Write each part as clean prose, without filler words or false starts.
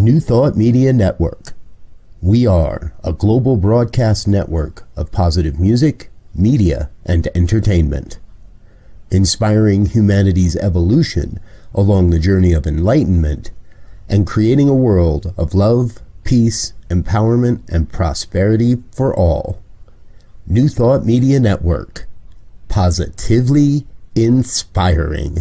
New Thought Media Network. We are a global broadcast network of positive music, media, and entertainment, inspiring humanity's evolution along the journey of enlightenment and creating a world of love, peace, empowerment, and prosperity for all. New Thought Media Network. Positively inspiring.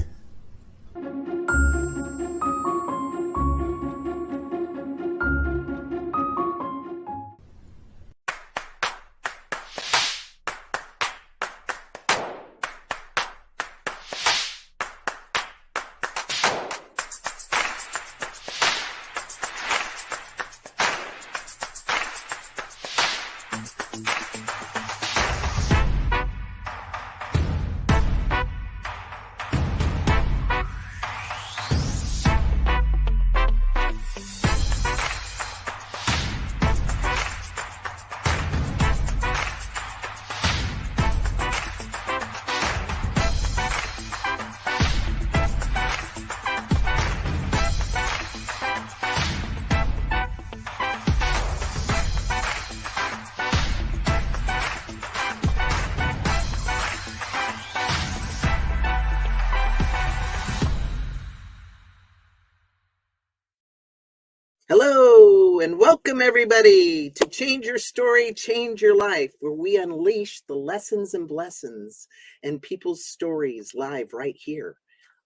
Hello and welcome everybody to Change Your Story, Change Your Life, where we unleash the lessons and blessings and people's stories live right here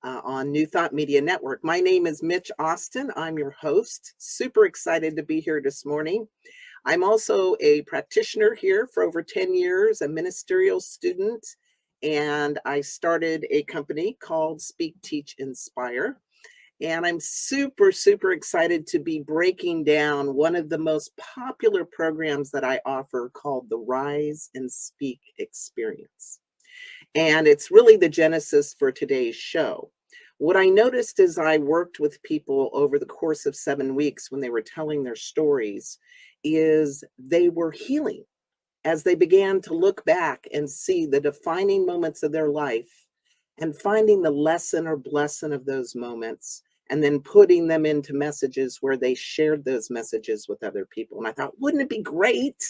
on New Thought Media Network. My name is Mitch Austin. I'm your host. Super excited to be here this morning. I'm also a practitioner here for over 10 years, a ministerial student, and I started a company called Speak, Teach, Inspire. And I'm super excited to be breaking down one of the most popular programs that I offer called the Rise and Speak Experience. And it's really the genesis for today's show. What I noticed as I worked with people over the course of 7 weeks when they were telling their stories is they were healing as they began to look back and see the defining moments of their life and finding the lesson or blessing of those moments, and then putting them into messages where they shared those messages with other people. And I thought, wouldn't it be great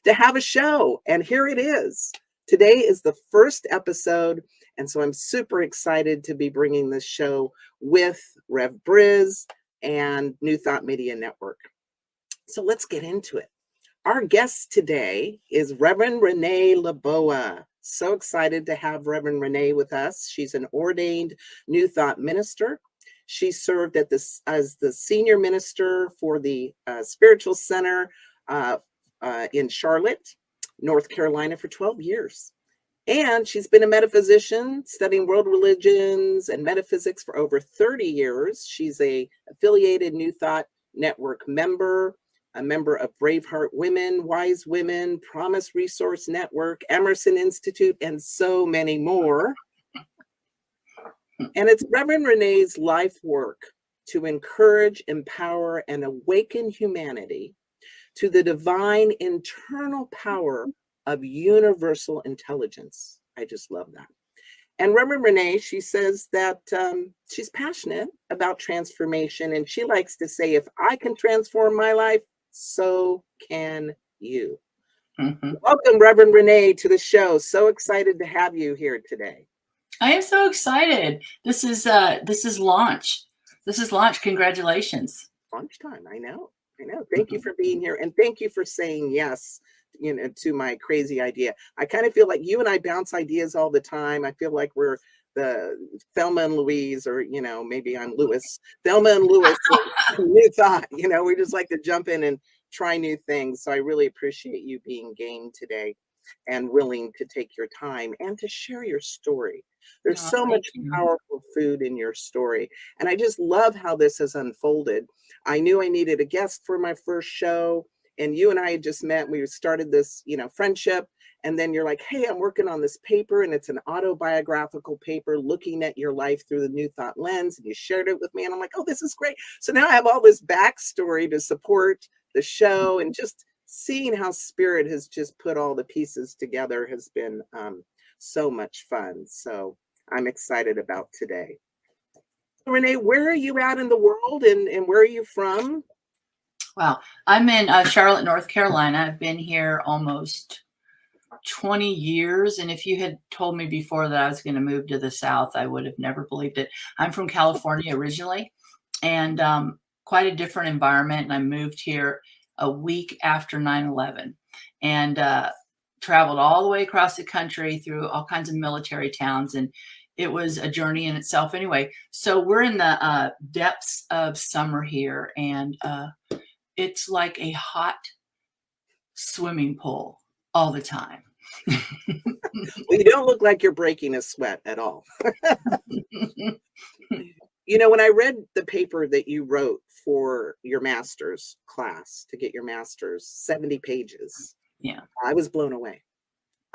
to have a show? And here it is. Today is the first episode. And so I'm super excited to be bringing this show with Rev Briz and New Thought Media Network. So let's get into it. Our guest today is Reverend Renée Leboa. So excited to have Reverend Renée with us. She's an ordained New Thought minister. She served as the senior minister for the Spiritual Center in Charlotte, North Carolina for 12 years. And she's been a metaphysician studying world religions and metaphysics for over 30 years. She's a affiliated New Thought Network member, a member of Braveheart Women, Wise Women, Promise Resource Network, Emerson Institute, and so many more. And it's Reverend Renée's life work to encourage, empower, and awaken humanity to the divine internal power of universal intelligence. I just love that. And Reverend Renée, she says that she's passionate about transformation, and she likes to say, if I can transform my life, so can you. Mm-hmm. Welcome, Reverend Renée, to the show. So excited to have you here today. I am so excited. This is launch. This is launch. Congratulations. Launch time. I know. Thank you for being here. And thank you for saying yes, to my crazy idea. I kind of feel like you and I bounce ideas all the time. I feel like we're the Thelma and Louise, or, maybe I'm Lewis. Thelma and Lewis, New Thought. We just like to jump in and try new things. So I really appreciate you being game today and willing to take your time and to share your story. There's so much powerful food in your story. And I just love how this has unfolded. I knew I needed a guest for my first show, and you and I had just met. We started this, friendship. And then you're like, hey, I'm working on this paper, and it's an autobiographical paper looking at your life through the New Thought lens. And you shared it with me. And I'm like, oh, this is great. So now I have all this backstory to support the show, and just seeing how Spirit has just put all the pieces together has been so much fun. So I'm excited about today. Renée, where are you at in the world, and where are you from? Wow. I'm in Charlotte, North Carolina. I've been here almost 20 years. And if you had told me before that I was going to move to the South, I would have never believed it. I'm from California originally, and quite a different environment. And I moved here a week after 9/11 and traveled all the way across the country through all kinds of military towns. And it was a journey in itself anyway. So we're in the depths of summer here, and it's like a hot swimming pool all the time. Well, you don't look like you're breaking a sweat at all. You know, when I read the paper that you wrote for your master's class to get your master's, 70 pages, Yeah. I was blown away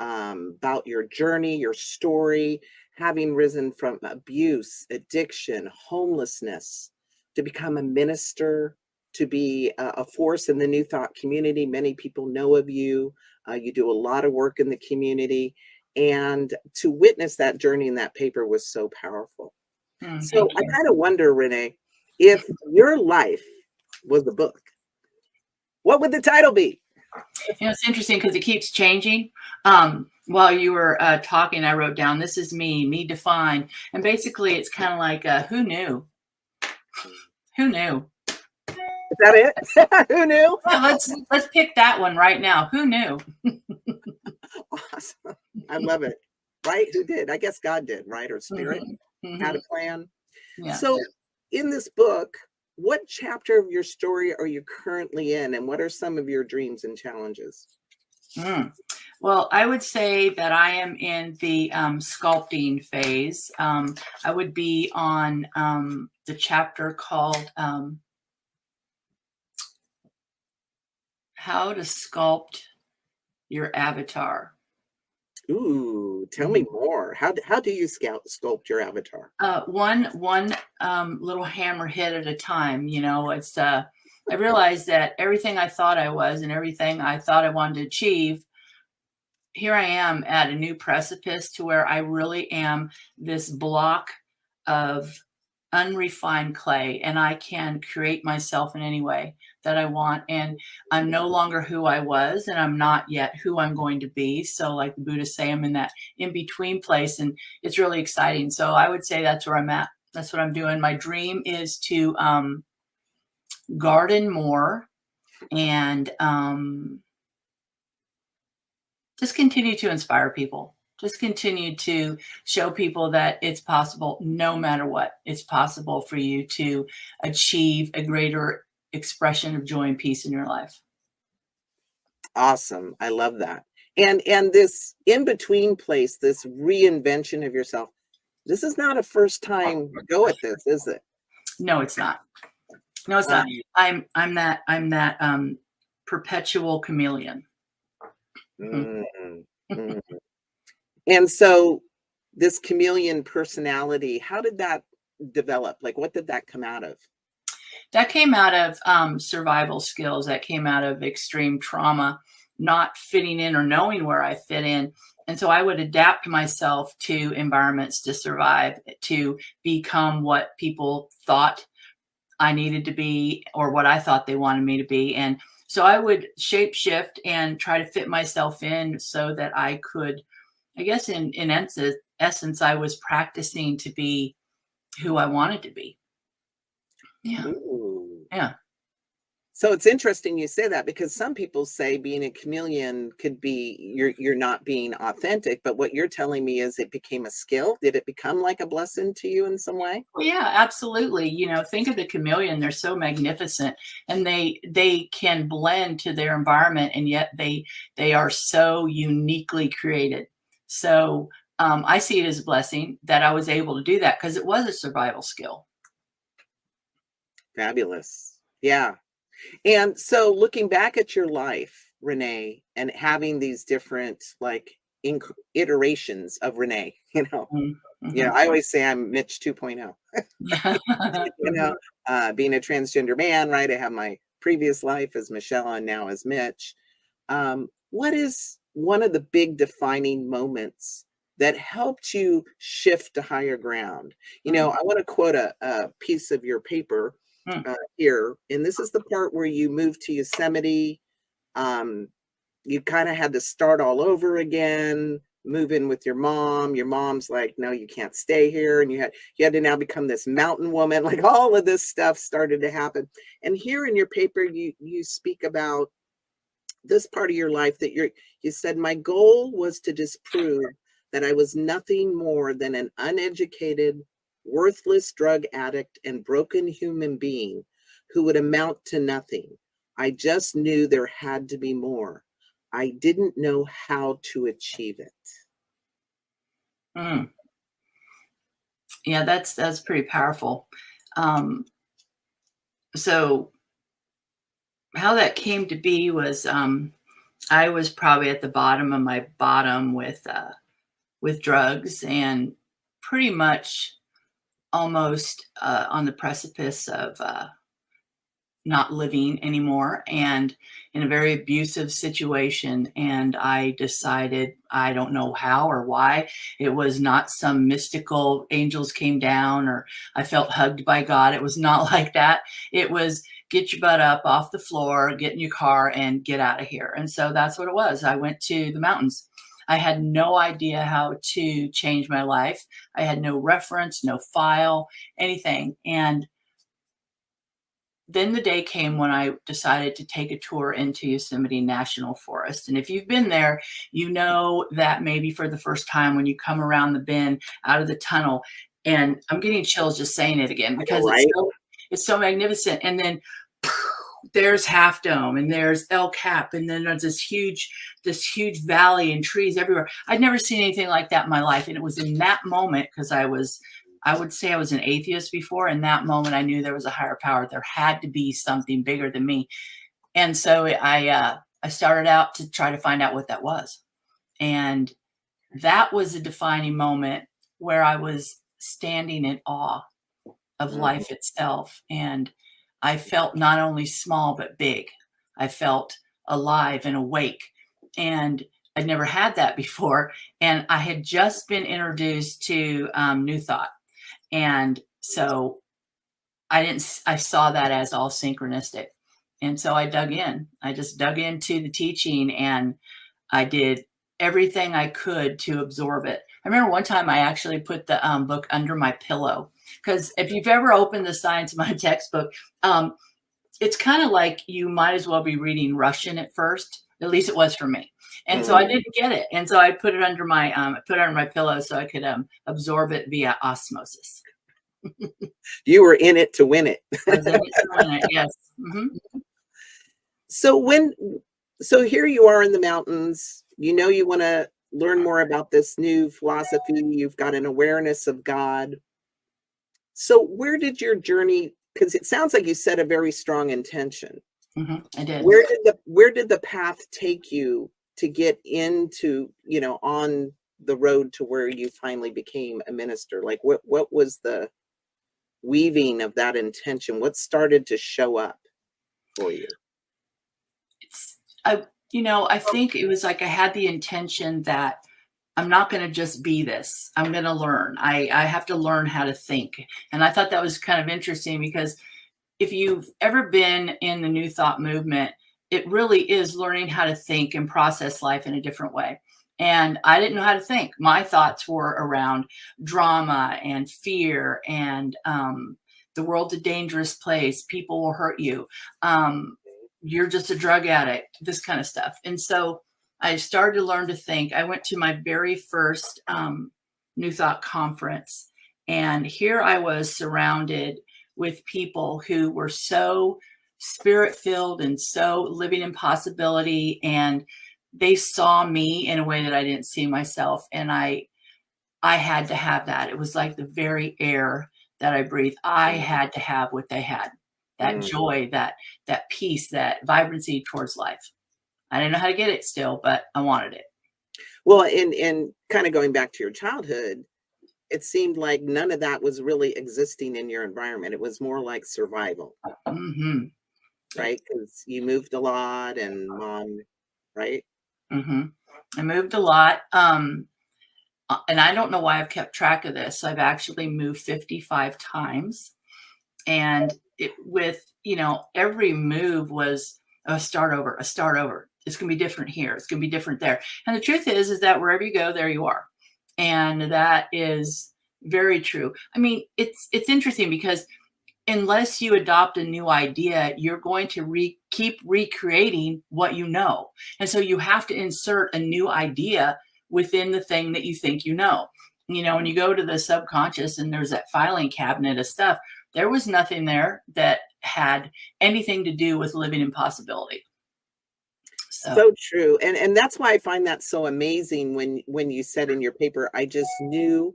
about your journey, your story, having risen from abuse, addiction, homelessness, to become a minister, to be a force in the New Thought community. Many people know of you. You do a lot of work in the community. And to witness that journey in that paper was so powerful. So I kind of wonder, Renee, if your life was a book, what would the title be? You know, it's interesting because it keeps changing. While you were talking, I wrote down, "This is me defined." And basically it's kind of like, who knew? Who knew? Is that it? Who knew? Yeah, let's pick that one right now. Who knew? Awesome. I love it. Right? Who did? I guess God did, right? Or Spirit had a plan. Yeah. So in this book, what chapter of your story are you currently in, and what are some of your dreams and challenges? Well, I would say that I am in the sculpting phase. I would be on the chapter called How to Sculpt Your Avatar. Ooh, tell me more. How do you sculpt your avatar? One little hammer hit at a time. You know, it's I realized that everything I thought I was and everything I thought I wanted to achieve, here I am at a new precipice to where I really am this block of unrefined clay, and I can create myself in any way that I want. And I'm no longer who I was, and I'm not yet who I'm going to be. So like the Buddhists say, I'm in that in-between place, and it's really exciting. So I would say that's where I'm at. That's what I'm doing. My dream is to garden more and just continue to inspire people. Just continue to show people that it's possible, no matter what. It's possible for you to achieve a greater expression of joy and peace in your life. Awesome. I love that. And this in-between place, this reinvention of yourself, this is not a first time go at this, is it? No, it's not. No, it's not. I'm that perpetual chameleon. And so this chameleon personality, how did that develop? Like, what did that come out of? That came out of survival skills. That came out of extreme trauma, not fitting in or knowing where I fit in. And so I would adapt myself to environments to survive, to become what people thought I needed to be or what I thought they wanted me to be. And so I would shape shift and try to fit myself in so that I could, I guess in essence, I was practicing to be who I wanted to be. Yeah. Ooh. Yeah. So it's interesting you say that, because some people say being a chameleon could be you're not being authentic, but what you're telling me is it became a skill. Did it become like a blessing to you in some way? Well, yeah, absolutely. You know, think of the chameleon. They're so magnificent, and they can blend to their environment, and yet they are so uniquely created. So I see it as a blessing that I was able to do that, because it was a survival skill. Fabulous. Yeah. And so looking back at your life, Renee, and having these different like iterations of Renee, you know, I always say I'm Mitch 2.0, being a transgender man, right? I have my previous life as Michelle and now as Mitch. What is one of the big defining moments that helped you shift to higher ground? I want to quote a piece of your paper. here. And this is the part where you moved to Yosemite. You kind of had to start all over again, move in with your mom. Your mom's like, no, you can't stay here. And you had to now become this mountain woman. Like all of this stuff started to happen. And here in your paper, you speak about this part of your life that you said, my goal was to disprove that I was nothing more than an uneducated, worthless drug addict and broken human being who would amount to nothing. I just knew there had to be more. I didn't know how to achieve it. Yeah, that's pretty powerful. So how that came to be was I was probably at the bottom of my bottom with drugs, and pretty much almost on the precipice of not living anymore, and in a very abusive situation. And I decided, I don't know how or why, it was not some mystical angels came down or I felt hugged by God. It was not like that. It was get your butt up off the floor, get in your car and get out of here. And so that's what it was. I went to the mountains. I had no idea how to change my life. I had no reference, no file, anything. And then the day came when I decided to take a tour into Yosemite National Forest. And if you've been there, you know that maybe for the first time when you come around the bend out of the tunnel, and I'm getting chills just saying it again because it's so magnificent. And then there's Half Dome and there's El Cap, and then there's this huge valley and trees everywhere. I'd never seen anything like that in my life. And it was in that moment, because I would say I was an atheist before. In that moment, I knew there was a higher power. There had to be something bigger than me. And so I started out to try to find out what that was. And that was a defining moment where I was standing in awe of life itself. And I felt not only small, but big. I felt alive and awake. And I'd never had that before. And I had just been introduced to New Thought. And so I saw that as all synchronistic. And so I dug in. I just dug into the teaching, and I did everything I could to absorb it. I remember one time I actually put the book under my pillow, because if you've ever opened the Science Mind textbook, it's kind of like you might as well be reading Russian at first. At least it was for me. And so I didn't get it. And so I put it under my pillow so I could absorb it via osmosis. You were in it to win it. I was in it to win it, yes. Mm-hmm. So here you are in the mountains. You know you want to learn more about this new philosophy. You've got an awareness of God. So where did your journey, because it sounds like you set a very strong intention. I did. Where did the path take you to get into, on the road to where you finally became a minister? Like what was the weaving of that intention? What started to show up for you? I think it was like I had the intention that I'm not going to just be this. I'm going to learn. I have to learn how to think. And I thought that was kind of interesting, because if you've ever been in the New Thought movement, it really is learning how to think and process life in a different way. And I didn't know how to think. My thoughts were around drama and fear and the world's a dangerous place. People will hurt you. You're just a drug addict, this kind of stuff. And so I started to learn to think. I went to my very first New Thought conference, and here I was surrounded with people who were so spirit-filled and so living in possibility, and they saw me in a way that I didn't see myself. And I had to have that. It was like the very air that I breathed. I had to have what they had, that joy, that peace, that vibrancy towards life. I didn't know how to get it still, but I wanted it. Well, and kind of going back to your childhood, it seemed like none of that was really existing in your environment. It was more like survival, right? Because you moved a lot, and mom, right? I moved a lot. And I don't know why I've kept track of this. I've actually moved 55 times. And with, every move was a start over, a start over. It's going to be different here. It's going to be different there. And the truth is that wherever you go, there you are. And that is very true. I mean, it's interesting because unless you adopt a new idea, you're going to keep recreating what you know. And so you have to insert a new idea within the thing that you think you know. When you go to the subconscious and there's that filing cabinet of stuff, there was nothing there that had anything to do with living in possibility. So true. And that's why I find that so amazing when you said in your paper, I just knew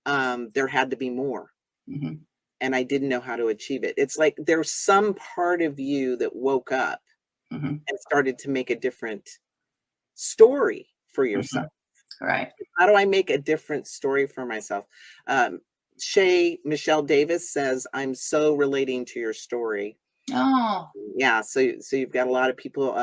there had to be more. Mm-hmm. And I didn't know how to achieve it. It's like there's some part of you that woke up mm-hmm. and started to make a different story for yourself. Mm-hmm. Right. How do I make a different story for myself? Michelle Davis says, I'm so relating to your story. Oh. Yeah. So you've got a lot of people.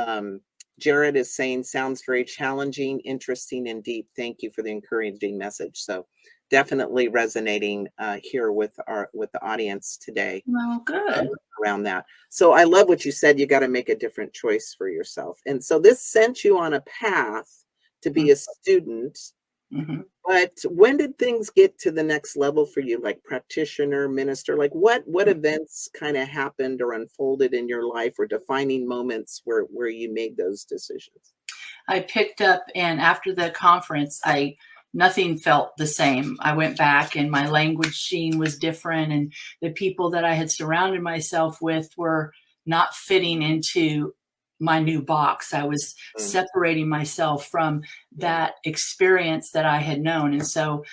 Jared is saying, sounds very challenging, interesting, and deep. Thank you for the encouraging message. So definitely resonating here with the audience today. Well, good. Around that. So I love what you said. You got to make a different choice for yourself. And so this sent you on a path to be mm-hmm. a student. Mm-hmm. But when did things get to the next level for you, like practitioner, minister? Like what events kind of happened or unfolded in your life, or defining moments where you made those decisions? I picked up, and after the conference, nothing felt the same. I went back and my language sheen was different, and the people that I had surrounded myself with were not fitting into my new box. I was separating myself from that experience that I had known. And so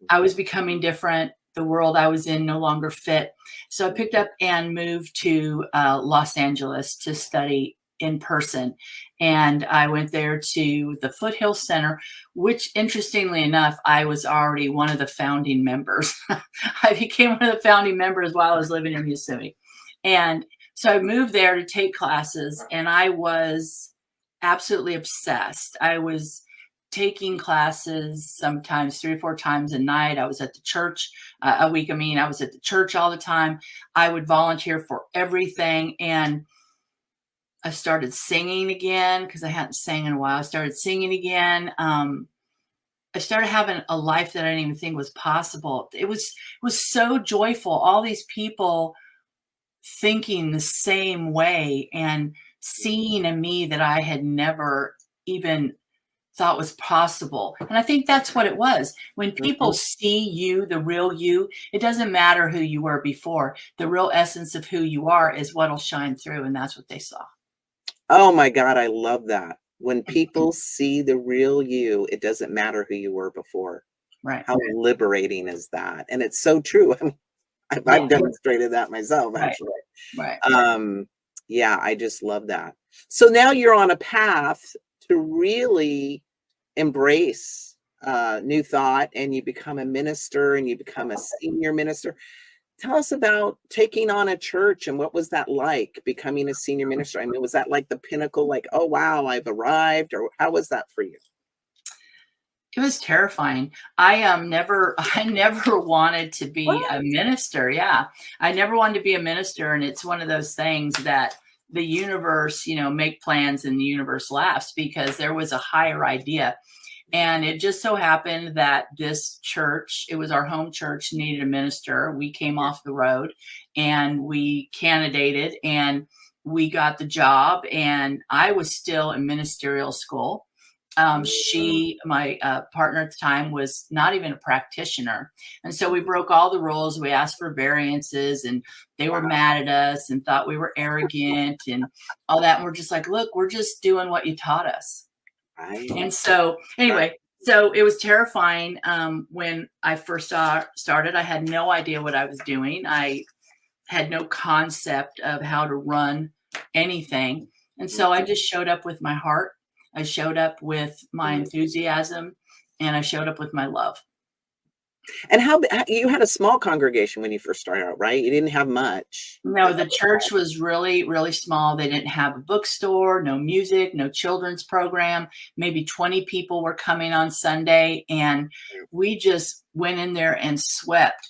I was becoming different. The world I was in no longer fit. So I picked up and moved to Los Angeles to study in person. And I went there to the Foothill Center, which interestingly enough, I was already one of the founding members. I became one of the founding members while I was living in Yosemite. And so I moved there to take classes, and I was absolutely obsessed. I was taking classes sometimes 3 or 4 times a night. I was at the church I was at the church all the time. I would volunteer for everything. And I started singing again because I hadn't sang in a while. I started singing again. I started having a life that I didn't even think was possible. It was so joyful. All these people thinking the same way and seeing in me that I had never even thought was possible. And I think that's what it was. When people see you, the real you, it doesn't matter who you were before. The real essence of who you are is what'll shine through. And that's what they saw. Oh my God, I love that. When people see the real you, it doesn't matter who you were before. Right. How liberating is that? And it's so true. I mean, I've demonstrated that myself, actually. Right. Yeah, I just love that. So now you're on a path to really embrace new thought, and you become a minister, and you become a senior minister. Tell us about taking on a church, and what was that like, becoming a senior minister? I mean, was that like the pinnacle, like, oh, wow, I've arrived? Or how was that for you? It was terrifying. I never wanted to be a minister. Yeah. I never wanted to be a minister. And it's one of those things that the universe, make plans and the universe laughs, because there was a higher idea. And it just so happened that this church, it was our home church, needed a minister. We came off the road and we candidated and we got the job, and I was still in ministerial school. My partner at the time, was not even a practitioner. And so we broke all the rules. We asked for variances, and they were mad at us and thought we were arrogant and all that. And we're just like, look, we're just doing what you taught us. Right. And so anyway, so it was terrifying. When I first started, I had no idea what I was doing. I had no concept of how to run anything. And so I just showed up with my heart. I showed up with my enthusiasm, and I showed up with my love. And how you had a small congregation when you first started out, right? You didn't have much. No, the church was really, really small. They didn't have a bookstore, no music, no children's program. Maybe 20 people were coming on Sunday, and we just went in there and swept.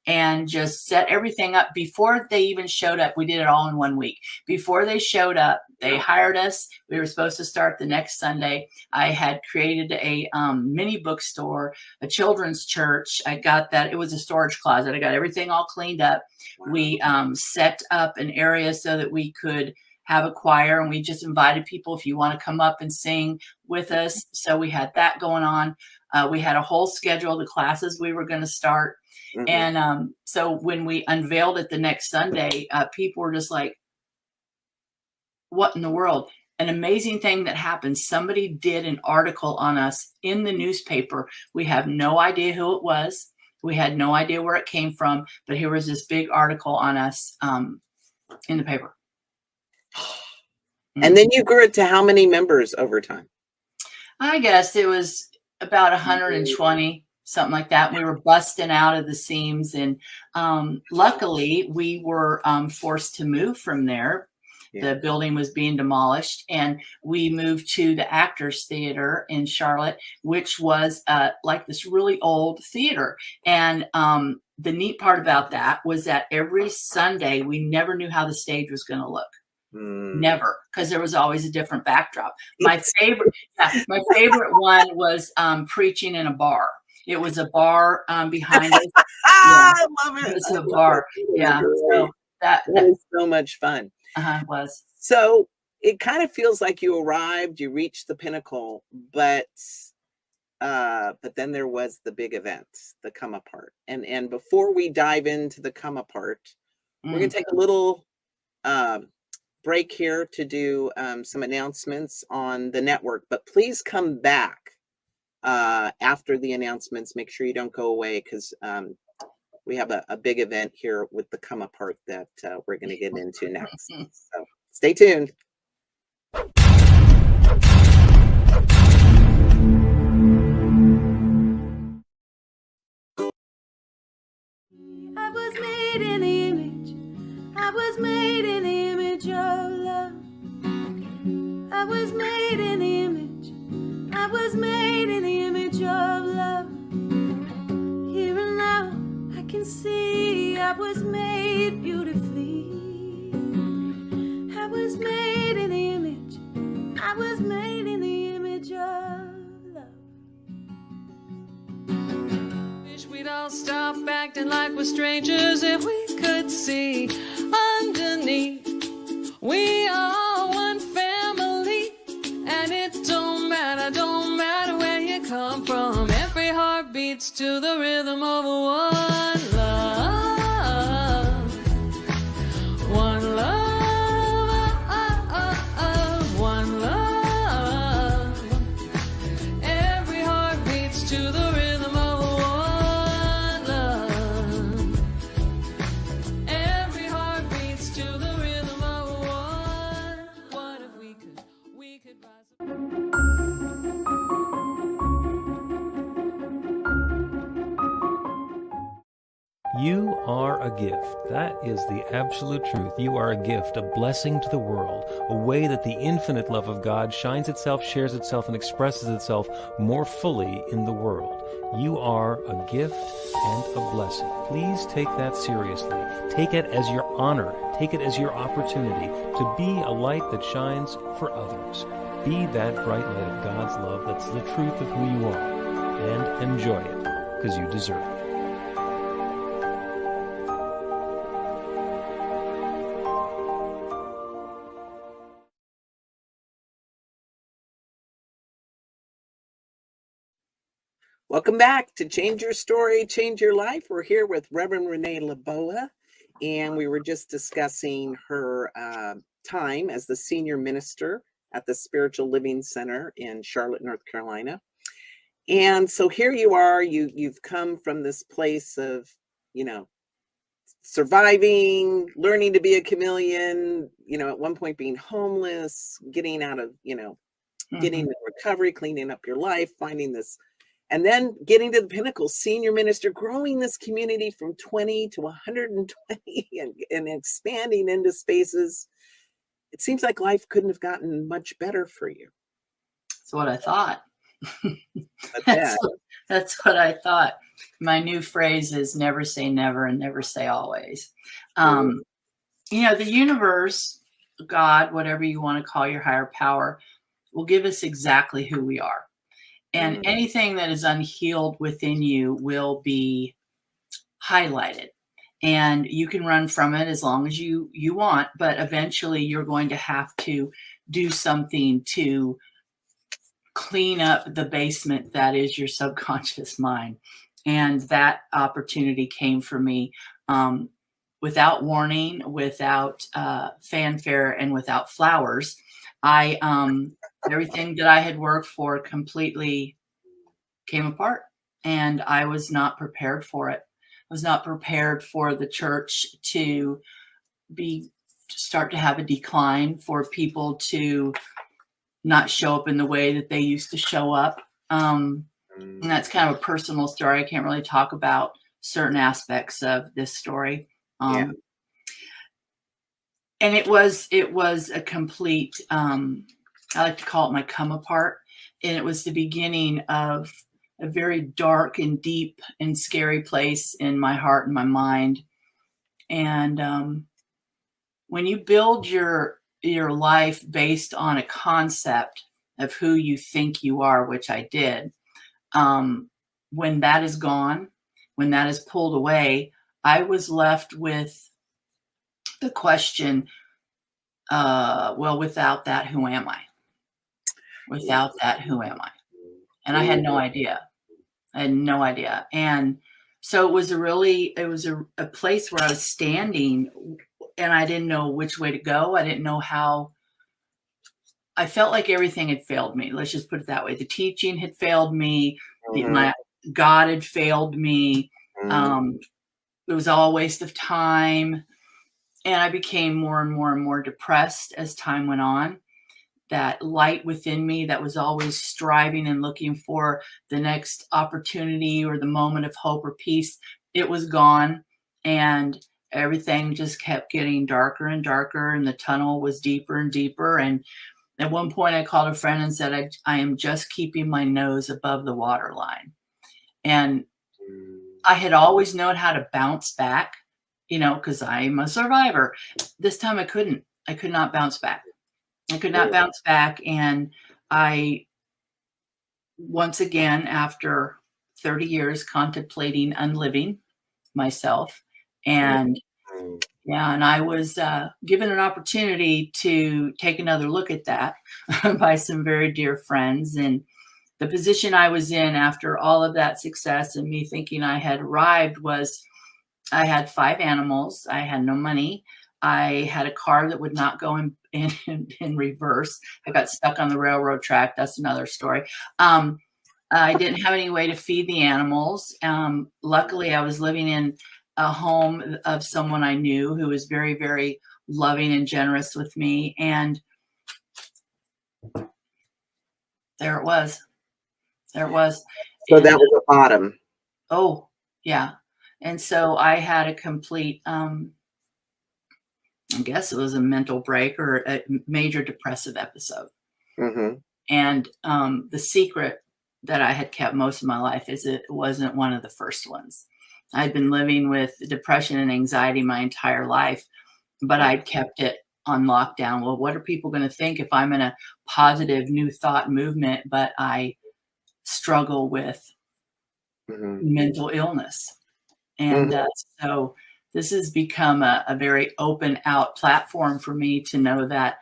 and just set everything up before they even showed up. We did it all in 1 week. Before they showed up, they hired us. We were supposed to start the next Sunday. I had created a mini bookstore, a children's church. I got that. It was a storage closet. I got everything all cleaned up. Wow. We set up an area so that we could have a choir, and we just invited people, if you want to come up and sing with us. So we had that going on. We had a whole schedule of the classes we were going to start. Mm-hmm. And so when we unveiled it the next Sunday, people were just like, what in the world? An amazing thing that happened. Somebody did an article on us in the newspaper. We have no idea who it was. We had no idea where it came from, but here was this big article on us in the paper. And then you grew it to how many members over time? I guess it was about 120, something like that. We were busting out of the seams, and luckily we were forced to move from there. Yeah. The building was being demolished, and we moved to the Actors Theater in Charlotte, which was like this really old theater. And the neat part about that was that every Sunday we never knew how the stage was going to look. Never, because there was always a different backdrop. My favorite one was preaching in a bar. It was a bar behind us. Yeah. I love it. It was a bar. Yeah. So that was so much fun. It was. So it kind of feels like you arrived, you reached the pinnacle, but then there was the big event, the come apart. And before we dive into the come apart, we're gonna take a little break here to do some announcements on the network, but please come back after the announcements. Make sure you don't go away, because we have a big event here with the come apart that we're going to get into next. So stay tuned. I was made in the image. I was made in the image of love. I was made in the image. I was made in the image of love. Here and now I can see I was made beautifully. I was made in the image. I was made in the image of love. Wish we'd all stop acting like we're strangers if we could see underneath. We are one family, and it don't matter where you come from. Every heart beats to the rhythm of one love, one love, one love. Every heart beats to the rhythm of one love. Every heart beats to the rhythm of one. What if we could rise up? You are a gift. That is the absolute truth. You are a gift, a blessing to the world, a way that the infinite love of God shines itself, shares itself, and expresses itself more fully in the world. You are a gift and a blessing. Please take that seriously. Take it as your honor. Take it as your opportunity to be a light that shines for others. Be that bright light of God's love that's the truth of who you are, and enjoy it, because you deserve it. Welcome back to Change Your Story, Change Your Life. We're here with Reverend Renée Leboa, and we were just discussing her time as the senior minister at the Spiritual Living Center in Charlotte, North Carolina. And so here you are, you've come from this place of, surviving, learning to be a chameleon, at one point being homeless, getting out of, getting the recovery, cleaning up your life, finding this, and then getting to the pinnacle, senior minister, growing this community from 20 to 120 and expanding into spaces. It seems like life couldn't have gotten much better for you. That's what I thought. That's what I thought. my new phrase is never say never and never say always. The universe, God, whatever you want to call your higher power, will give us exactly who we are. And anything that is unhealed within you will be highlighted. And you can run from it as long as you want, but eventually you're going to have to do something to clean up the basement that is your subconscious mind. And that opportunity came for me without warning, without fanfare, and without flowers. Everything that I had worked for completely came apart, and I was not prepared for it. I was not prepared for the church to start to have a decline, for people to not show up in the way that they used to show up. And that's kind of a personal story. I can't really talk about certain aspects of this story. And it was a complete, I like to call it my come apart. And it was the beginning of a very dark and deep and scary place in my heart and my mind. And when you build your life based on a concept of who you think you are, which I did, when that is gone, when that is pulled away, I was left with the question, well, without that, who am I? Without that, who am I? And I had no idea. And so it was a place where I was standing, and I didn't know which way to go. I didn't know how. I felt like everything had failed me. Let's just put it that way. The teaching had failed me. My God had failed me. It was all a waste of time. And I became more and more and more depressed as time went on. That light within me that was always striving and looking for the next opportunity or the moment of hope or peace, it was gone. And everything just kept getting darker and darker, and the tunnel was deeper and deeper. And at one point I called a friend and said, I am just keeping my nose above the waterline. And I had always known how to bounce back, because I'm a survivor. This time I could not bounce back. I could not bounce back. And I, once again, after 30 years contemplating unliving myself, and I was given an opportunity to take another look at that by some very dear friends. And the position I was in after all of that success and me thinking I had arrived was, I had 5 animals. I had no money. I had a car that would not go in reverse. I got stuck on the railroad track. That's another story. I didn't have any way to feed the animals. Luckily, I was living in a home of someone I knew who was very, very loving and generous with me. And there it was. So that was the bottom. Oh, yeah. And so I had a complete, I guess it was a mental break or a major depressive episode. And the secret that I had kept most of my life is it wasn't one of the first ones. I'd been living with depression and anxiety my entire life, but I'd kept it on lockdown. Well, what are people going to think if I'm in a positive new thought movement, but I struggle with mental illness? And so this has become a very open out platform for me to know that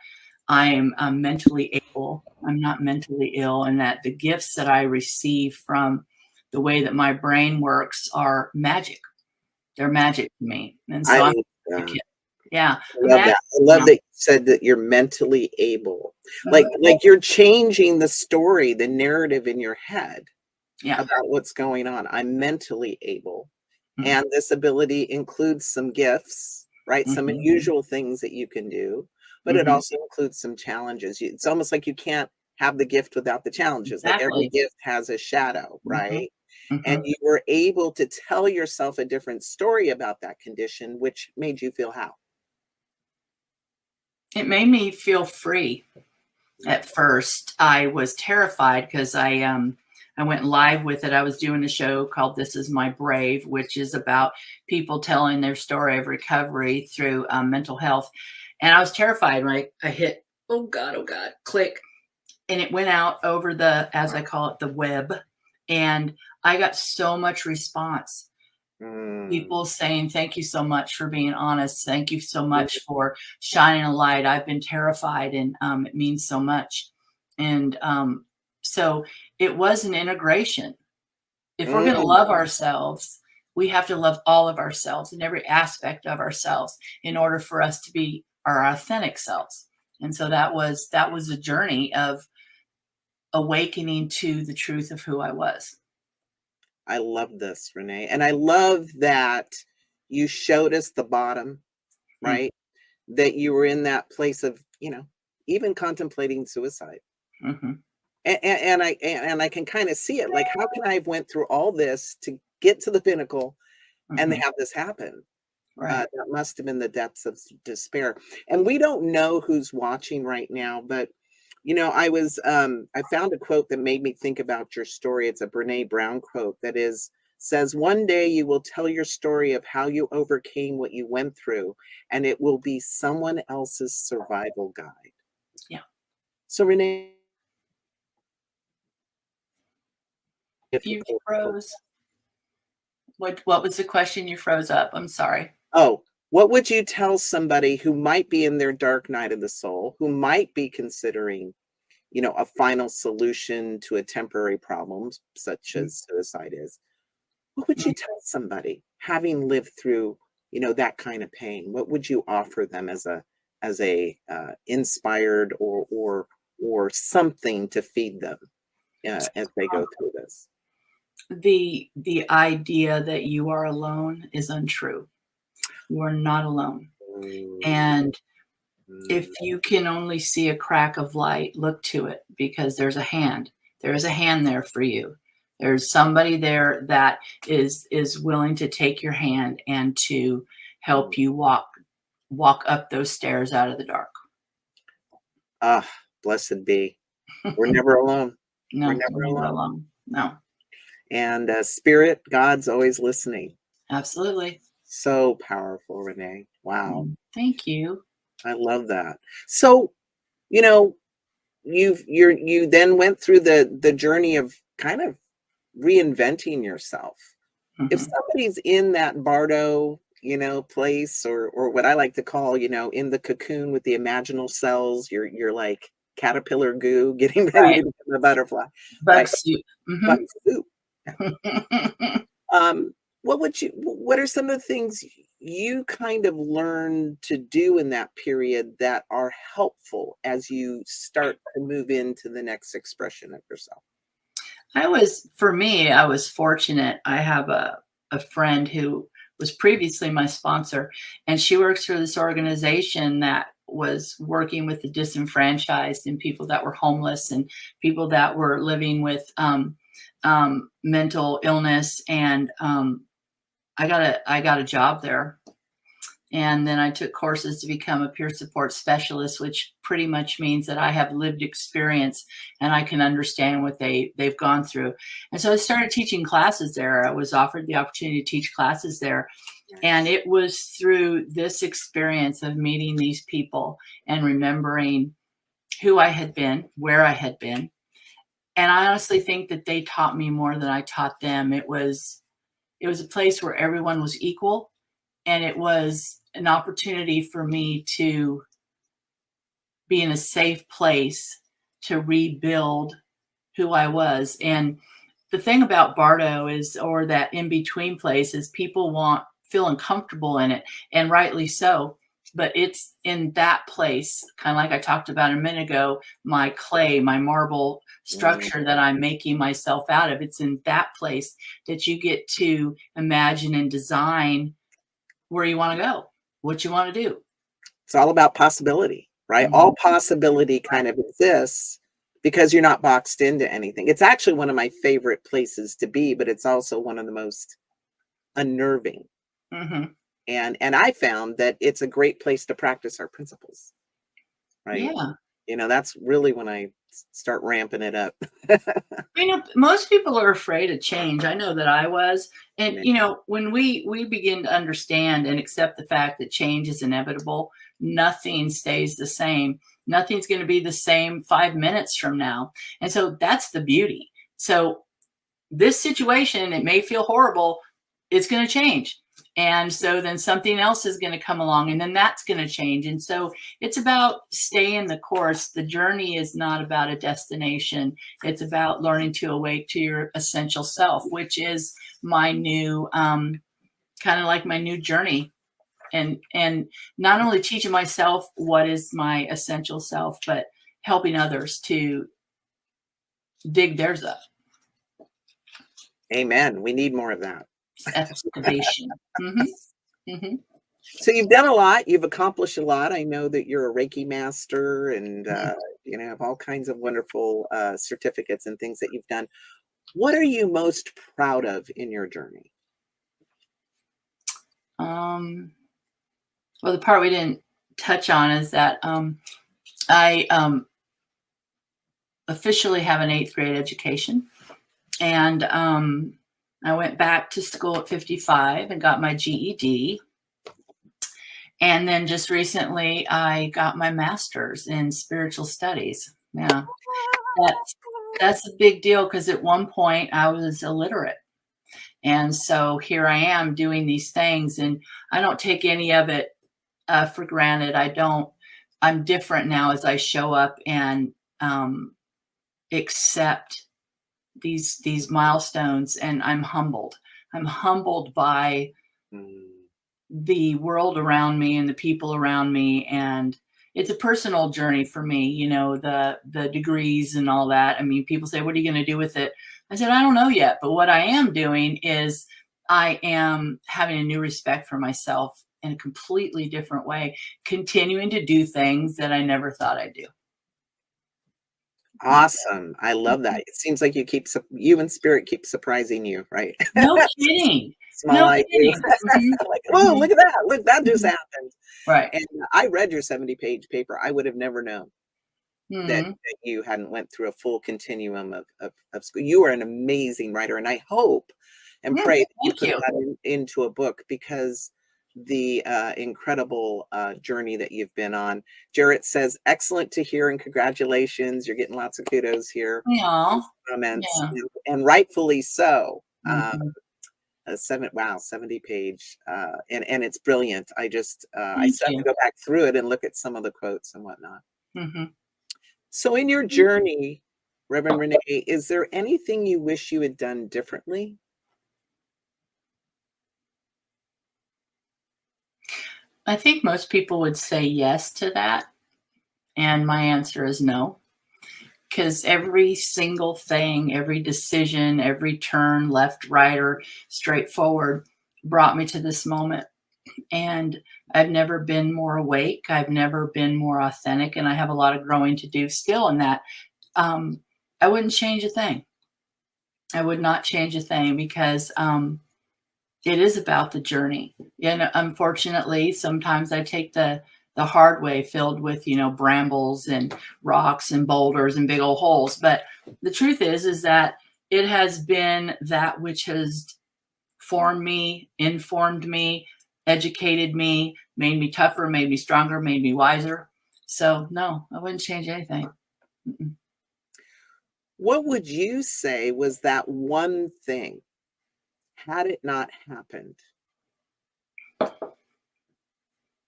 I'm mentally able. I'm not mentally ill, and that the gifts that I receive from the way that my brain works are magic. They're magic to me. And so I love that you said that you're mentally able. Like you're changing the story, the narrative in your head about what's going on. I'm mentally able. And this ability includes some gifts, right? Some unusual things that you can do, but it also includes some challenges. It's almost like you can't have the gift without the challenges. Like every gift has a shadow, right? And you were able to tell yourself a different story about that condition, which made you feel how? It made me feel free. At first, I was terrified because I I went live with it. I was doing a show called This Is My Brave, which is about people telling their story of recovery through mental health. And I was terrified when I hit, oh God, click. And it went out over the, as I call it, the web. And I got so much response. People saying, thank you so much for being honest. Thank you so much for shining a light. I've been terrified, and it means so much. And so it was an integration. If we're going to love ourselves, we have to love all of ourselves and every aspect of ourselves in order for us to be our authentic selves. And so that was a journey of awakening to the truth of who I was. I love this, Renee. And I love that you showed us the bottom, right? That you were in that place of, even contemplating suicide. And I can kind of see it. Like, how can I have went through all this to get to the pinnacle and have this happen? Right. That must have been the depths of despair. And we don't know who's watching right now, but I found a quote that made me think about your story. It's a Brene Brown quote that says, one day you will tell your story of how you overcame what you went through, and it will be someone else's survival guide. Yeah. So Renee, if you froze, what was the question? You froze up. I'm sorry. Oh, what would you tell somebody who might be in their dark night of the soul, who might be considering, a final solution to a temporary problem such as suicide is? What would you tell somebody having lived through, that kind of pain? What would you offer them as a inspired or something to feed them as they go through this? The idea that you are alone is untrue. You are not alone. And if you can only see a crack of light, look to it, because there's a hand. There is a hand there for you. There's somebody there that is willing to take your hand and to help you walk up those stairs out of the dark. Ah, blessed be. We're never alone. No, we're never alone. No. And Spirit, God's always listening. Absolutely. So powerful, Renee. Wow. Thank you. I love that. So, you then went through the journey of kind of reinventing yourself. If somebody's in that Bardo, place, or what I like to call, in the cocoon with the imaginal cells, you're like caterpillar goo getting ready to become a butterfly. Bug soup. Bug soup. What are some of the things you kind of learned to do in that period that are helpful as you start to move into the next expression of yourself? I was fortunate. I have a friend who was previously my sponsor, and she works for this organization that was working with the disenfranchised and people that were homeless and people that were living with mental illness. And I got a job there. And then I took courses to become a peer support specialist, which pretty much means that I have lived experience and I can understand what they've gone through. And so I started teaching classes there. I was offered the opportunity to teach classes there. And it was through this experience of meeting these people and remembering who I had been, where I had been. And I honestly think that they taught me more than I taught them. It was a place where everyone was equal. And it was an opportunity for me to be in a safe place to rebuild who I was. And the thing about Bardo or that in-between place is people feel uncomfortable in it, and rightly so. But it's in that place, kind of like I talked about a minute ago, my clay, my marble structure that I'm making myself out of. It's in that place that you get to imagine and design where you want to go, what you want to do. It's all about possibility, right? All possibility kind of exists because you're not boxed into anything. It's actually one of my favorite places to be, but it's also one of the most unnerving. And I found that it's a great place to practice our principles, right? Yeah. That's really when I start ramping it up. You know, most people are afraid of change. I know that I was. And, you know, when we begin to understand and accept the fact that change is inevitable, nothing stays the same. Nothing's going to be the same 5 minutes from now. And so that's the beauty. So this situation, it may feel horrible, it's going to change. And so then something else is going to come along, and then that's going to change. And so it's about staying the course. The journey is not about a destination. It's about learning to awake to your essential self, which is my new, kind of like my new journey. And not only teaching myself what is my essential self, but helping others to dig theirs up. Amen. We need more of that. Excavation. So you've done a lot. You've accomplished a lot. I know that you're a Reiki master, and you know, have all kinds of wonderful certificates and things that you've done. What are you most proud of in your journey? Well, the part we didn't touch on is that I officially have an 8th grade education, and I went back to school at 55 and got my GED. And then just recently, I got my master's in spiritual studies. Yeah, that's a big deal, because at one point I was illiterate. And so here I am doing these things, and I don't take any of it for granted. I'm different now as I show up and accept these milestones, and I'm humbled. I'm humbled by the world around me and the people around me. And it's a personal journey for me, you know, the degrees and all that. I mean, people say, what are you going to do with it? I said, I don't know yet. But what I am doing is I am having a new respect for myself in a completely different way, continuing to do things that I never thought I'd do. Awesome. I love that. It seems like you and spirit keep surprising you, right? No kidding. Small No like kidding. like, oh, look at that. Look, that just happened. Right. And I read your 70-page paper. I would have never known that you hadn't went through a full continuum of school. You are an amazing writer, and I hope and pray that you put that into a book, because the incredible journey that you've been on. Jarrett says, excellent to hear, and congratulations. You're getting lots of kudos here. Comments, and rightfully so. 70-page, and it's brilliant. I just I still have to go back through it and look at some of the quotes and whatnot. So in your journey, Reverend Renée, is there anything you wish you had done differently? I think most people would say yes to that. And my answer is no. Because every single thing, every decision, every turn, left, right, or straight forward, brought me to this moment. And I've never been more awake. I've never been more authentic. And I have a lot of growing to do still in that. I wouldn't change a thing. I would not change a thing, because it is about the journey. And unfortunately, sometimes I take the hard way, filled with, you know, brambles and rocks and boulders and big old holes. But the truth is that it has been that which has formed me, informed me, educated me, made me tougher, made me stronger, made me wiser. So no, I wouldn't change anything. What would you say was that one thing, had it not happened,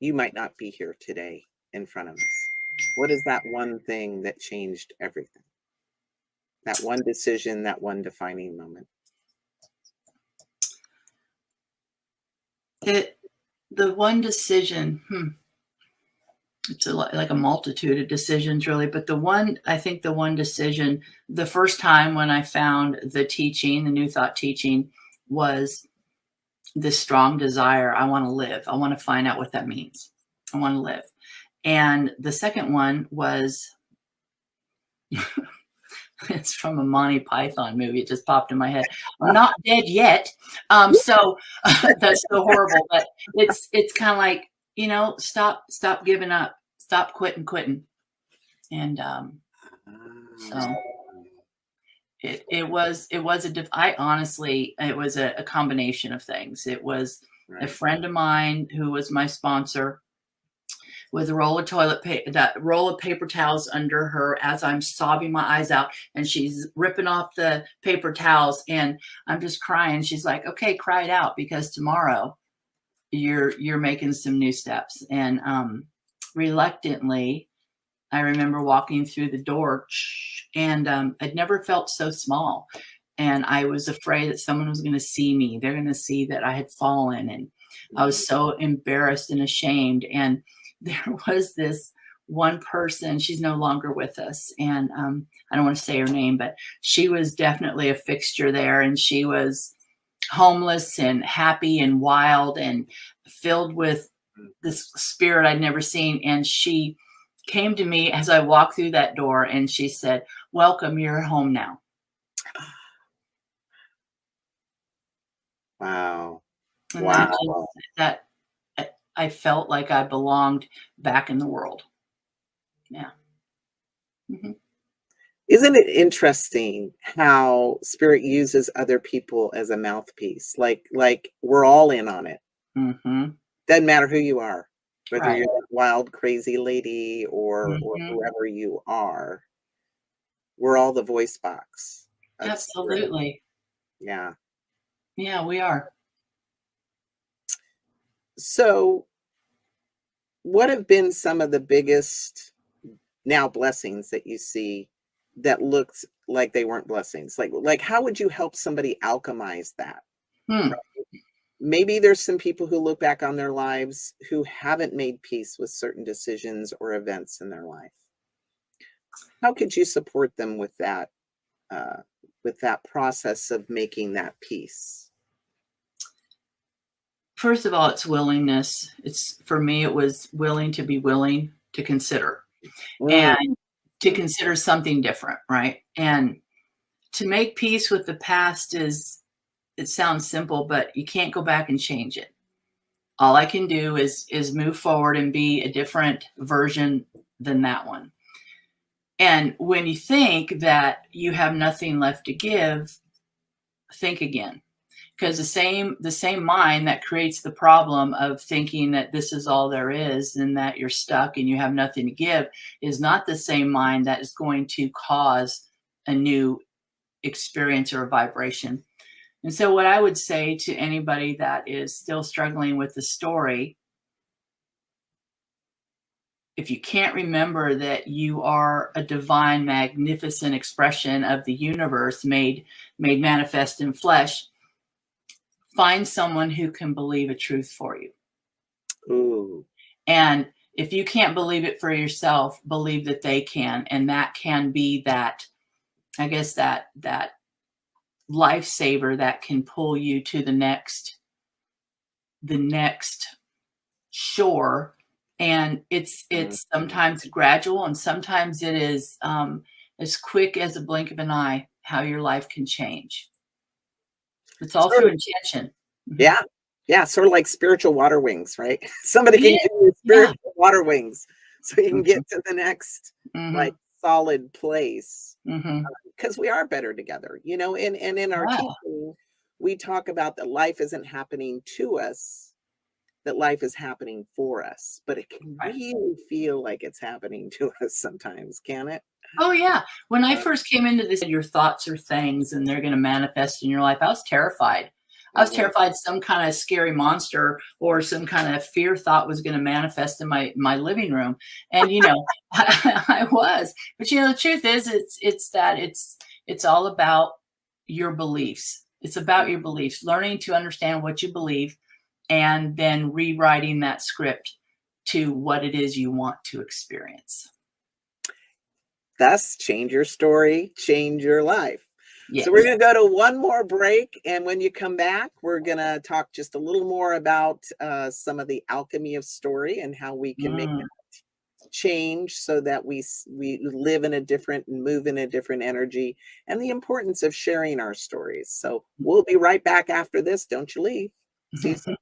you might not be here today in front of us? What is that one thing that changed everything? That one decision, that one defining moment? The one decision, it's like a multitude of decisions, really. But I think the one decision, the first time when I found the teaching, the New Thought teaching, was this strong desire. I want to live. I want to find out what that means. I want to live. And the second one was, it's from a Monty Python movie. It just popped in my head. I'm not dead yet. So that's so horrible, but it's kind of like, you know, stop giving up, stop quitting. And So it was I honestly, it was a combination of things. It was a friend of mine who was my sponsor with a roll of that roll of paper towels under her as I'm sobbing my eyes out, and she's ripping off the paper towels and I'm just crying. She's like, okay, cry it out, because tomorrow you're making some new steps. And reluctantly, I remember walking through the door, and I'd never felt so small. And I was afraid that someone was going to see me. They're going to see that I had fallen. And I was so embarrassed and ashamed. And there was this one person, she's no longer with us. And I don't want to say her name, but she was definitely a fixture there. And she was homeless and happy and wild and filled with this spirit I'd never seen. And she came to me as I walked through that door, and she said, welcome, you're home now. Wow. And Wow. that I felt like I belonged back in the world. Yeah. Mm-hmm. Isn't it interesting how spirit uses other people as a mouthpiece? Like we're all in on it. Mm-hmm. Doesn't matter who you are, whether Right. you're that wild, crazy lady or Mm-hmm. whoever you are. We're all the voice box of spirit. Absolutely. Yeah. Yeah, we are. So what have been some of the biggest now blessings that you see that looked like they weren't blessings? Like how would you help somebody alchemize that? Maybe there's some people who look back on their lives who haven't made peace with certain decisions or events in their life. How could you support them with that process of making that peace? First of all, it's willingness. For me, it was willing to consider and to consider something different, right? And to make peace with the past it sounds simple, but you can't go back and change it. All I can do is move forward and be a different version than that one. And when you think that you have nothing left to give, think again. Because the same mind that creates the problem of thinking that this is all there is and that you're stuck and you have nothing to give is not the same mind that is going to cause a new experience or a vibration. And so what I would say to anybody that is still struggling with the story, if you can't remember that you are a divine, magnificent expression of the universe made manifest in flesh, find someone who can believe a truth for you. Ooh. And if you can't believe it for yourself, believe that they can. And that can be that, I guess, that lifesaver that can pull you to the next shore. And it's sometimes gradual, and sometimes it is as quick as a blink of an eye how your life can change. It's all through intention. Yeah. Yeah. Sort of like spiritual water wings, right? Somebody can give you spiritual water wings so you can get to the next like solid place. Because we are better together, you know, and in our teaching, we talk about that life isn't happening to us, that life is happening for us, but it can really feel like it's happening to us sometimes, can it? Oh, yeah. When I first came into this, your thoughts are things and they're going to manifest in your life, I was terrified. I was terrified some kind of scary monster or some kind of fear thought was going to manifest in my living room. And, you know, I was. But, you know, the truth is it's all about your beliefs. It's about your beliefs, learning to understand what you believe and then rewriting that script to what it is you want to experience. Thus, change your story, change your life. Yes. So we're going to go to one more break. And when you come back, we're going to talk just a little more about some of the alchemy of story and how we can make that change so that we live in a different and move in a different energy, and the importance of sharing our stories. So we'll be right back after this. Don't you leave. See you soon.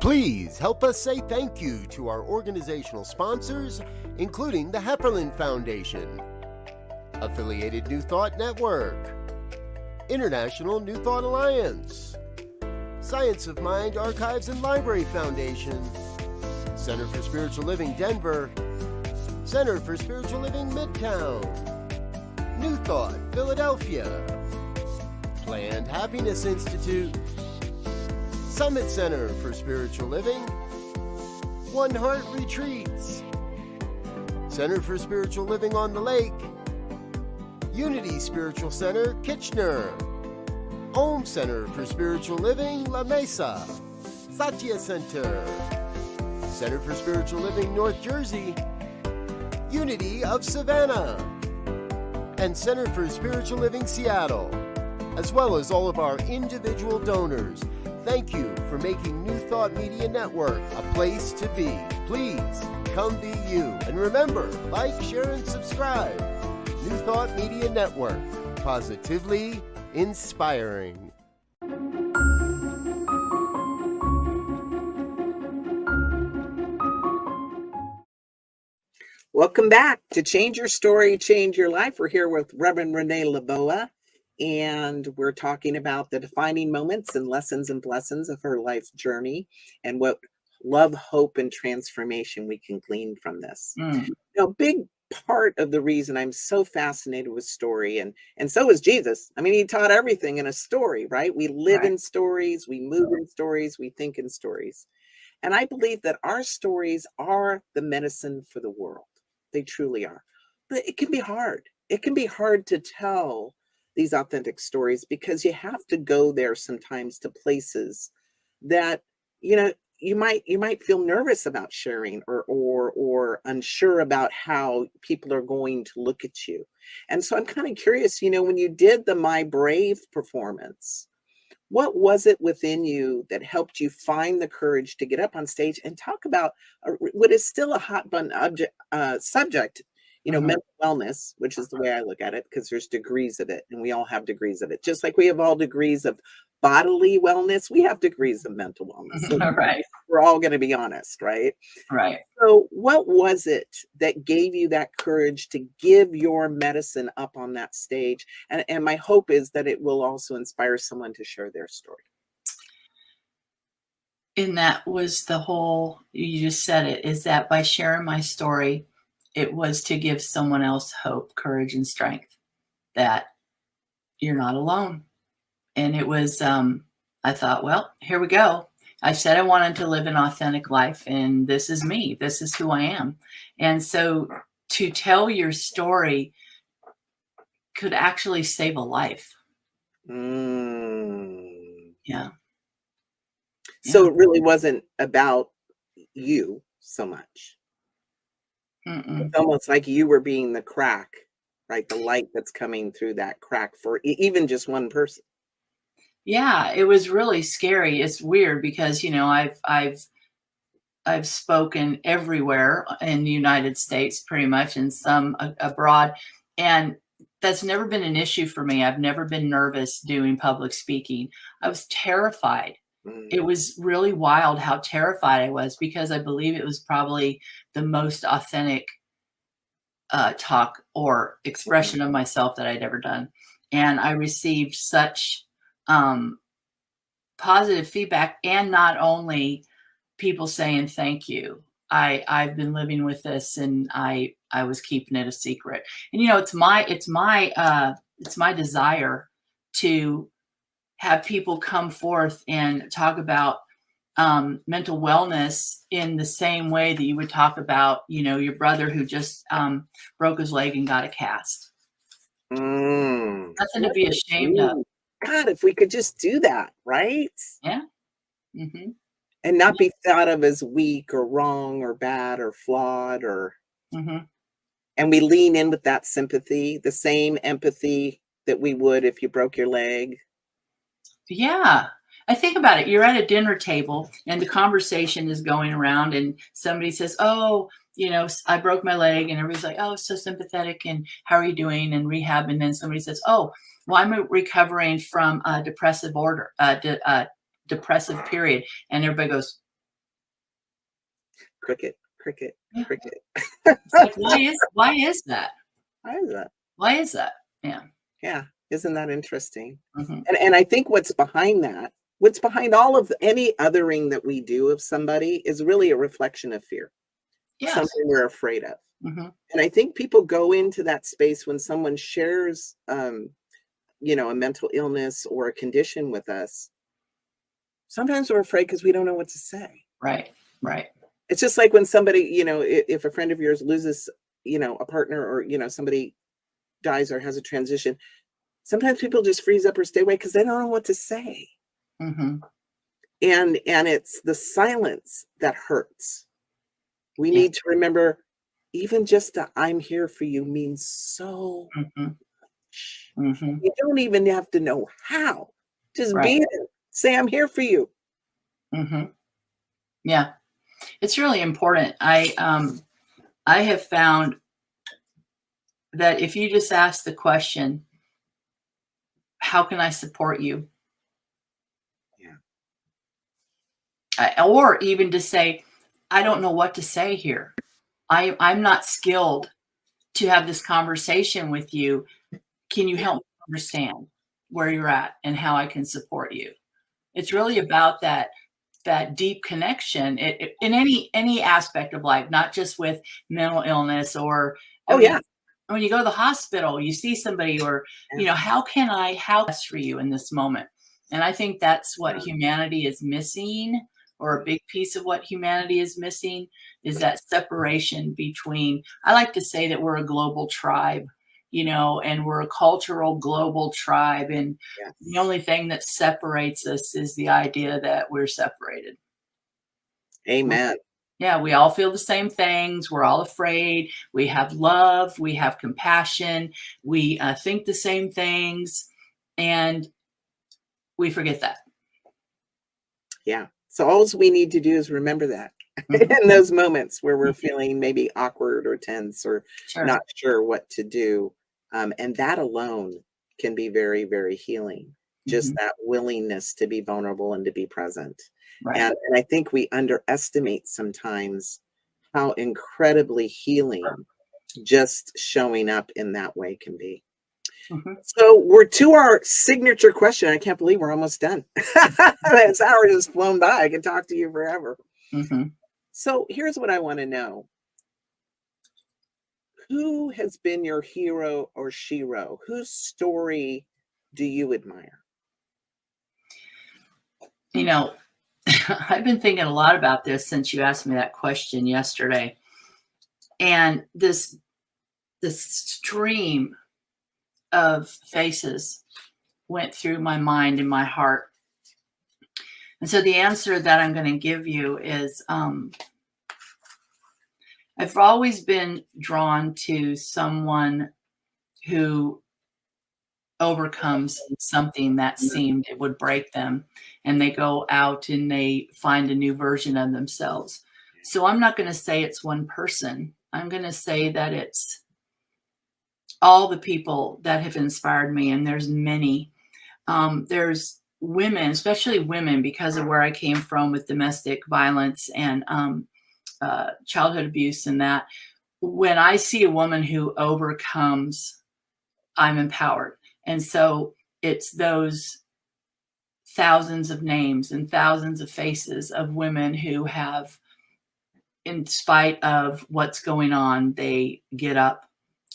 Please help us say thank you to our organizational sponsors, including the Hefferland Foundation, Affiliated New Thought Network, International New Thought Alliance, Science of Mind Archives and Library Foundation, Center for Spiritual Living Denver, Center for Spiritual Living Midtown, New Thought Philadelphia, Planned Happiness Institute, Summit Center for Spiritual Living, One Heart Retreats, Center for Spiritual Living on the Lake, Unity Spiritual Center, Kitchener, Om Center for Spiritual Living, La Mesa, Satya Center, Center for Spiritual Living, North Jersey, Unity of Savannah, and Center for Spiritual Living, Seattle, as well as all of our individual donors. Thank you for making New Thought Media Network a place to be. Please come be you. And remember, like, share, and subscribe. New Thought Media Network, positively inspiring. Welcome back to Change Your Story, Change Your Life. We're here with Reverend Renée Leboa, and we're talking about the defining moments and lessons and blessings of her life journey and what love, hope, and transformation we can glean from this. Now, big part of the reason I'm so fascinated with story, and so is Jesus. I mean, he taught everything in a story, right? We live in stories, we move in stories, we think in stories. And I believe that our stories are the medicine for the world. They truly are. But it can be hard. It can be hard to tell these authentic stories because you have to go there sometimes to places that, you know, you might feel nervous about sharing or unsure about how people are going to look at you. And so I'm kind of curious, you know, when you did the My Brave performance, what was it within you that helped you find the courage to get up on stage and talk about what is still a hot button subject, you know, mental wellness, which is the way I look at it, because there's degrees of it, and we all have degrees of it. Just like we have all degrees of bodily wellness, we have degrees of mental wellness. So Right. We're all going to be honest, right? Right. So what was it that gave you that courage to give your medicine up on that stage? And my hope is that it will also inspire someone to share their story. And that was the whole, you just said it, is that by sharing my story, it was to give someone else hope, courage, and strength that you're not alone. And it was, I thought, well, here we go. I said I wanted to live an authentic life, and this is me. This is who I am. And so to tell your story could actually save a life. Yeah. So it really wasn't about you so much. It's almost like you were being the crack, right? The light that's coming through that crack for even just one person. Yeah, it was really scary. It's weird because, you know, I've spoken everywhere in the United States, pretty much, and some abroad, and that's never been an issue for me. I've never been nervous doing public speaking. I was terrified. It was really wild how terrified I was because I believe it was probably the most authentic talk or expression of myself that I'd ever done. And I received such positive feedback, and not only people saying thank you. I've been living with this, and I was keeping it a secret. And you know, it's my desire to have people come forth and talk about mental wellness in the same way that you would talk about, you know, your brother who just broke his leg and got a cast. Nothing to be ashamed of. God, if we could just do that, right? Yeah. And not be thought of as weak or wrong or bad or flawed or. And we lean in with that sympathy, the same empathy that we would if you broke your leg. Yeah. I think about it. You're at a dinner table and the conversation is going around and somebody says, oh, you know, I broke my leg, and everybody's like, oh, so sympathetic. And how are you doing in rehab? And then somebody says, oh, well, I'm recovering from a depressive period. And everybody goes, cricket, cricket, Yeah. cricket. It's like, why is that? Why is that? Why is that? Yeah. Yeah. Isn't that interesting? Mhm. And I think what's behind all of any othering that we do of somebody is really a reflection of fear, Yes. something we're afraid of. Mhm. And I think people go into that space when someone shares, you know, a mental illness or a condition with us. Sometimes we're afraid because we don't know what to say. Right. Right. It's just like when somebody, you know, if a friend of yours loses, you know, a partner, or, you know, somebody dies or has a transition, sometimes people just freeze up or stay away because they don't know what to say. Mhm. And it's the silence that hurts. We Yeah. need to remember, even just the "I'm here for you" means so Mhm. much. Mhm. You don't even have to know how. Just Right. be there. Say, "I'm here for you." Mhm. Yeah. It's really important. I have found that if you just ask the question, how can I support you? Yeah. Or even to say, I don't know what to say here. I'm not skilled to have this conversation with you. Can you help me understand where you're at and how I can support you? It's really about that deep connection in any aspect of life, not just with mental illness or, I Oh, mean, yeah. when you go to the hospital, you see somebody, or, Yeah. you know, how best for you in this moment? And I think that's what humanity is missing, or a big piece of what humanity is missing, is that separation between, I like to say that we're a global tribe, you know, and we're a cultural global tribe. And Yes. the only thing that separates us is the idea that we're separated. Amen. Yeah, we all feel the same things. We're all afraid. We have love. We have compassion. We think the same things. And we forget that. Yeah. So all we need to do is remember that Mhm. in those moments where we're feeling maybe awkward or tense or Sure. not sure what to do. And that alone can be very, very healing. Just Mhm. that willingness to be vulnerable and to be present. Right. And I think we underestimate sometimes how incredibly healing just showing up in that way can be. Mhm. So we're to our signature question. I can't believe we're almost done. This hour has flown by. I can talk to you forever. Mhm. So here's what I want to know. Who has been your hero or shero? Whose story do you admire? You know, I've been thinking a lot about this since you asked me that question yesterday. And this stream of faces went through my mind and my heart. And so the answer that I'm going to give you is, I've always been drawn to someone who overcomes something that seemed it would break them, and they go out and they find a new version of themselves. So I'm not going to say it's one person. I'm going to say that it's all the people that have inspired me, and there's many. There's women, especially women, because of where I came from with domestic violence and childhood abuse, and that when I see a woman who overcomes, I'm empowered. And so it's those thousands of names and thousands of faces of women who have, in spite of what's going on, they get up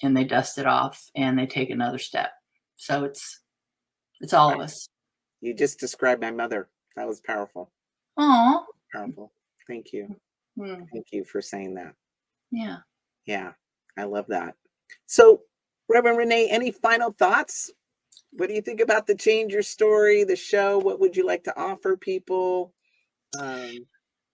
and they dust it off and they take another step. So it's all of us. You just described my mother. That was powerful. Oh, Powerful. Thank you. yeah. Thank you for saying that. Yeah. Yeah, I love that. So, Reverend Renee, any final thoughts? What do you think about the Change Your Story, the show? What would you like to offer people?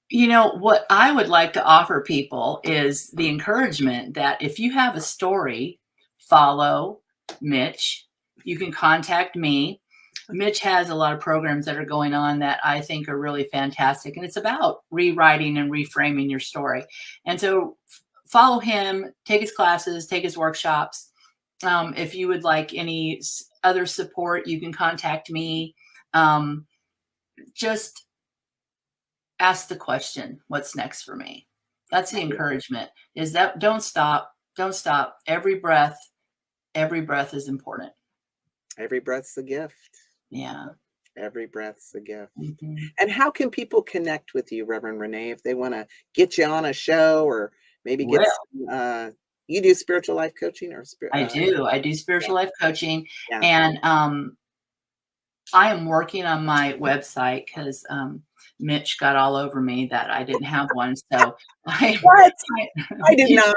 You know, what I would like to offer people is the encouragement that if you have a story, follow Mitch. You can contact me. Mitch has a lot of programs that are going on that I think are really fantastic. And it's about rewriting and reframing your story. And so follow him, take his classes, take his workshops. If you would like any other support, you can contact me. Just ask the question, what's next for me? That's the encouragement, is that don't stop. Don't stop. Every breath is important. Every breath's a gift. Yeah. Every breath's a gift. Mm-hmm. And how can people connect with you, Reverend Renee, if they want to get you on a show or maybe get some, you do spiritual life coaching or I do spiritual life coaching. Yeah. And I am working on my website because Mitch got all over me that I didn't have one. So I did not.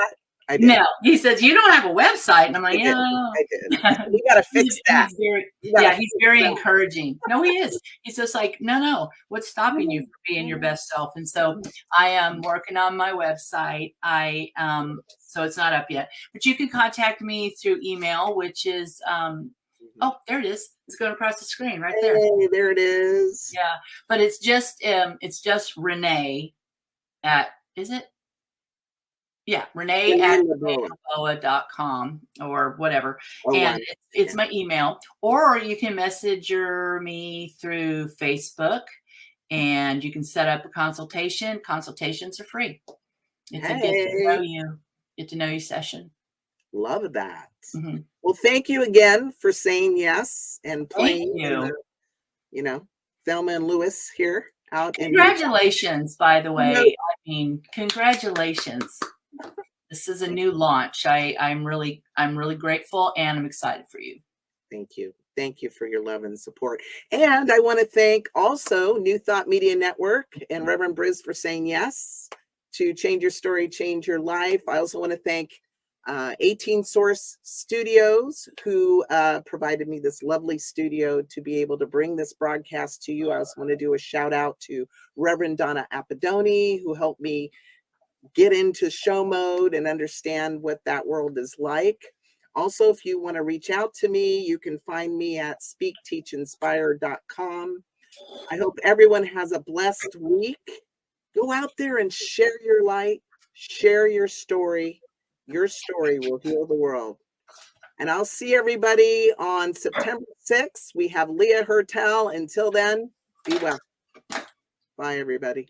I did. No, he says, you don't have a website. And I'm like, yeah. I did. We got to fix that. He's very encouraging. No, he is. He's just like, no, what's stopping you from being your best self? And so I am working on my website. So it's not up yet, but you can contact me through email, which is, oh, there it is. It's going across the screen right there. Hey, there it is. Yeah. But it's just Renee at, is it? Yeah, Renee at Leboa.com or whatever. And it's my email. Or you can messenger me through Facebook and you can set up a consultation. Consultations are free. It's a get to know you session. Love that. Mm-hmm. Well, thank you again for saying yes and playing. Thelma and Louis here out. Congratulations, by the way. I mean, congratulations. This is a new launch. I'm really grateful and I'm excited for you. Thank you. Thank you for your love and support. And I want to thank also New Thought Media Network and Reverend Briz for saying yes to Change Your Story, Change Your Life. I also want to thank 18 Source Studios, who provided me this lovely studio to be able to bring this broadcast to you. I also want to do a shout out to Reverend Donna Appadoni, who helped me get into show mode and understand what that world is like. Also, if you want to reach out to me, you can find me at speakteachinspire.com. I hope everyone has a blessed week. Go out there and share your light, share your story. Your story will heal the world. And I'll see everybody on September 6th. We have Leah Hertel. Until then, be well. Bye, everybody.